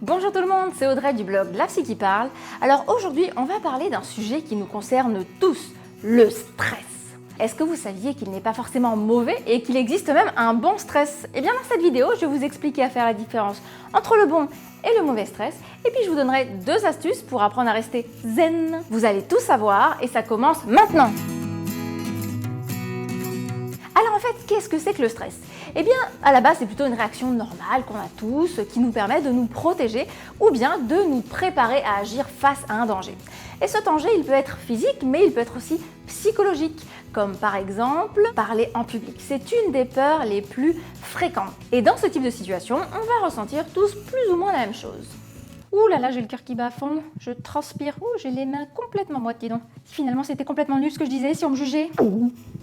Bonjour tout le monde, c'est Audrey du blog La Psy qui parle. Alors aujourd'hui, on va parler d'un sujet qui nous concerne tous, le stress. Est-ce que vous saviez qu'il n'est pas forcément mauvais et qu'il existe même un bon stress? Eh bien dans cette vidéo, je vais vous expliquer à faire la différence entre le bon et le mauvais stress. Et puis je vous donnerai 2 astuces pour apprendre à rester zen. Vous allez tout savoir et ça commence maintenant. Alors en fait, qu'est-ce que c'est que le stress? Eh bien, à la base, c'est plutôt une réaction normale qu'on a tous, qui nous permet de nous protéger ou bien de nous préparer à agir face à un danger. Et ce danger, il peut être physique, mais il peut être aussi psychologique, comme par exemple parler en public. C'est une des peurs les plus fréquentes. Et dans ce type de situation, on va ressentir tous plus ou moins la même chose. Ouh là là, j'ai le cœur qui bat à fond, je transpire, j'ai les mains complètement moites, dis donc. Finalement, c'était complètement nul ce que je disais, si on me jugeait.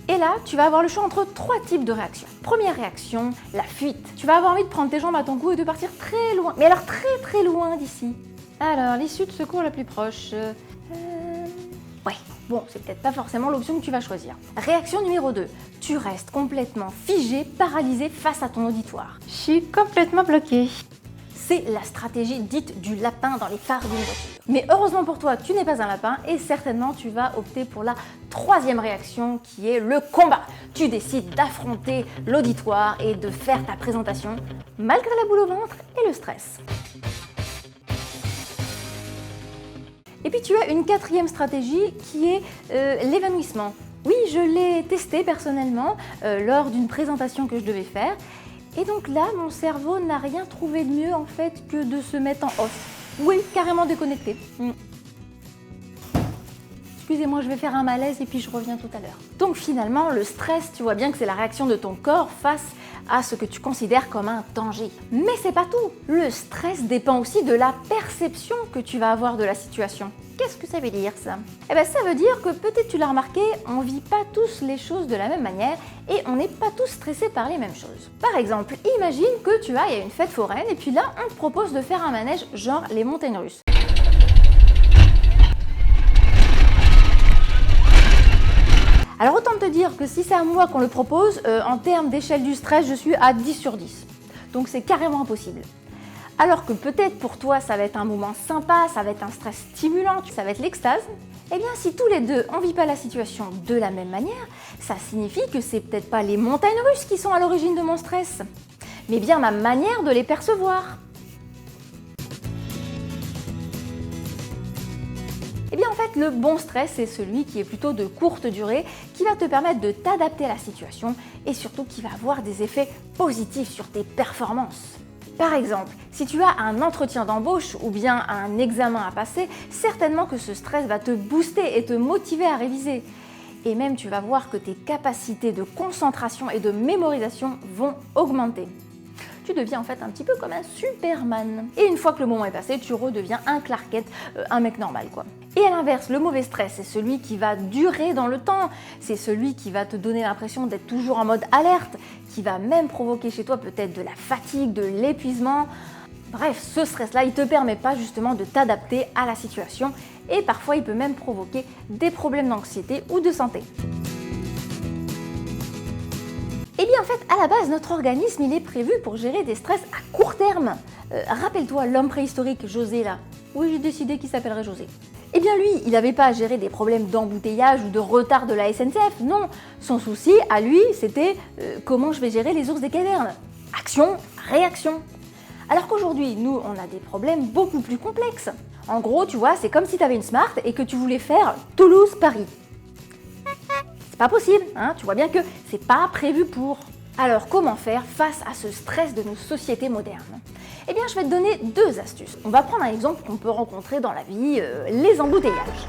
Et là, tu vas avoir le choix entre 3 types de réactions. Première réaction, la fuite. Tu vas avoir envie de prendre tes jambes à ton cou et de partir très loin, mais alors très loin d'ici. Alors, l'issue de secours la plus proche... Ouais, bon, c'est peut-être pas forcément l'option que tu vas choisir. Réaction numéro 2, tu restes complètement figé, paralysé face à ton auditoire. Je suis complètement bloquée. C'est la stratégie dite du lapin dans les phares d'une voiture. Mais heureusement pour toi, tu n'es pas un lapin et certainement tu vas opter pour la 3e réaction qui est le combat. Tu décides d'affronter l'auditoire et de faire ta présentation malgré la boule au ventre et le stress. Et puis tu as une 4e stratégie qui est l'évanouissement. Oui, je l'ai testé personnellement lors d'une présentation que je devais faire. Et donc là, mon cerveau n'a rien trouvé de mieux en fait que de se mettre en off. Oui, carrément déconnecté. Excusez-moi, je vais faire un malaise et puis je reviens tout à l'heure. Donc finalement, le stress, tu vois bien que c'est la réaction de ton corps face à ce que tu considères comme un danger. Mais c'est pas tout. Le stress dépend aussi de la perception que tu vas avoir de la situation. Qu'est-ce que ça veut dire ça? Eh bien ça veut dire que peut-être tu l'as remarqué, on vit pas tous les choses de la même manière et on n'est pas tous stressés par les mêmes choses. Par exemple, imagine que tu ailles à une fête foraine et puis là on te propose de faire un manège genre les montagnes russes. Alors autant te dire que si c'est à moi qu'on le propose, en termes d'échelle du stress, je suis à 10 sur 10. Donc c'est carrément impossible. Alors que peut-être pour toi ça va être un moment sympa, ça va être un stress stimulant, ça va être l'extase. Eh bien si tous les deux on vit pas la situation de la même manière, ça signifie que c'est peut-être pas les montagnes russes qui sont à l'origine de mon stress, mais bien ma manière de les percevoir. Eh bien en fait, le bon stress, c'est celui qui est plutôt de courte durée, qui va te permettre de t'adapter à la situation et surtout qui va avoir des effets positifs sur tes performances. Par exemple, si tu as un entretien d'embauche ou bien un examen à passer, certainement que ce stress va te booster et te motiver à réviser. Et même tu vas voir que tes capacités de concentration et de mémorisation vont augmenter. Tu deviens en fait un petit peu comme un Superman. Et une fois que le moment est passé, tu redeviens un Clark Kent, un mec normal quoi. Et à l'inverse, le mauvais stress, c'est celui qui va durer dans le temps. C'est celui qui va te donner l'impression d'être toujours en mode alerte, qui va même provoquer chez toi peut-être de la fatigue, de l'épuisement. Bref, ce stress-là, il te permet pas justement de t'adapter à la situation et parfois il peut même provoquer des problèmes d'anxiété ou de santé. Eh bien en fait, à la base, notre organisme, il est prévu pour gérer des stress à court terme. Rappelle-toi l'homme préhistorique José là. Oui, j'ai décidé qu'il s'appellerait José. Eh bien lui, il n'avait pas à gérer des problèmes d'embouteillage ou de retard de la SNCF, non. Son souci, à lui, c'était comment je vais gérer les ours des cavernes. Action, réaction. Alors qu'aujourd'hui, nous, on a des problèmes beaucoup plus complexes. En gros, tu vois, c'est comme si tu avais une Smart et que tu voulais faire Toulouse-Paris. C'est pas possible, hein, tu vois bien que c'est pas prévu pour. Alors comment faire face à ce stress de nos sociétés modernes? Eh bien je vais te donner 2 astuces. On va prendre un exemple qu'on peut rencontrer dans la vie, les embouteillages.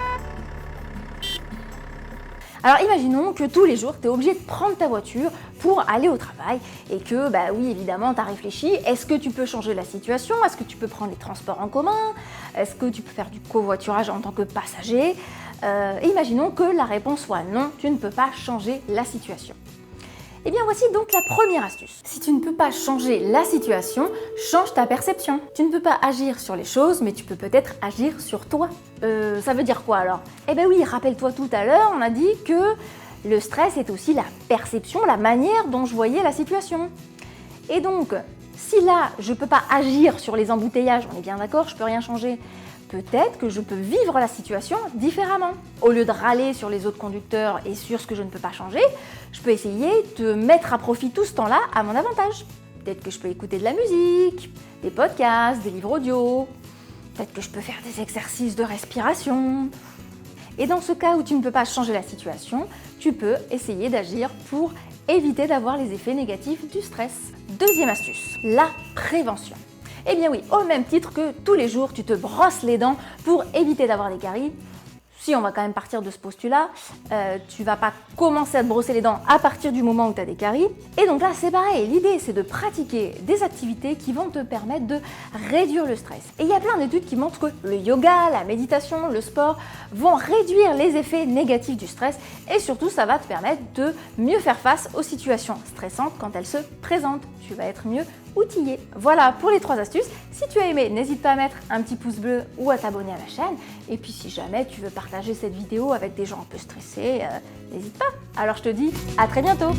Alors imaginons que tous les jours tu es obligé de prendre ta voiture pour aller au travail et que bah oui évidemment tu as réfléchi, est-ce que tu peux changer la situation? Est-ce que tu peux prendre les transports en commun? Est-ce que tu peux faire du covoiturage en tant que passager? Imaginons que la réponse soit non, tu ne peux pas changer la situation. Eh bien voici donc la première astuce. Si tu ne peux pas changer la situation, change ta perception. Tu ne peux pas agir sur les choses, mais tu peux peut-être agir sur toi. Ça veut dire quoi alors? Eh bien oui, rappelle-toi tout à l'heure, on a dit que le stress est aussi la perception, la manière dont je voyais la situation. Et donc, Si là, je ne peux pas agir sur les embouteillages, on est bien d'accord, je ne peux rien changer, peut-être que je peux vivre la situation différemment. Au lieu de râler sur les autres conducteurs et sur ce que je ne peux pas changer, je peux essayer de mettre à profit tout ce temps-là à mon avantage. Peut-être que je peux écouter de la musique, des podcasts, des livres audio. Peut-être que je peux faire des exercices de respiration. Et dans ce cas où tu ne peux pas changer la situation, tu peux essayer d'agir pour éviter d'avoir les effets négatifs du stress. Deuxième astuce, la prévention. Eh bien oui, au même titre que tous les jours, tu te brosses les dents pour éviter d'avoir des caries. Si on va quand même partir de ce postulat, tu vas pas commencer à te brosser les dents à partir du moment où tu as des caries. Et donc là, c'est pareil, l'idée c'est de pratiquer des activités qui vont te permettre de réduire le stress. Et il y a plein d'études qui montrent que le yoga, la méditation, le sport vont réduire les effets négatifs du stress et surtout ça va te permettre de mieux faire face aux situations stressantes quand elles se présentent. Tu vas être mieux outillé. Voilà pour les 3 astuces. Si tu as aimé, n'hésite pas à mettre un petit pouce bleu ou à t'abonner à ma chaîne. Et puis si jamais tu veux partager cette vidéo avec des gens un peu stressés, n'hésite pas. Alors je te dis à très bientôt.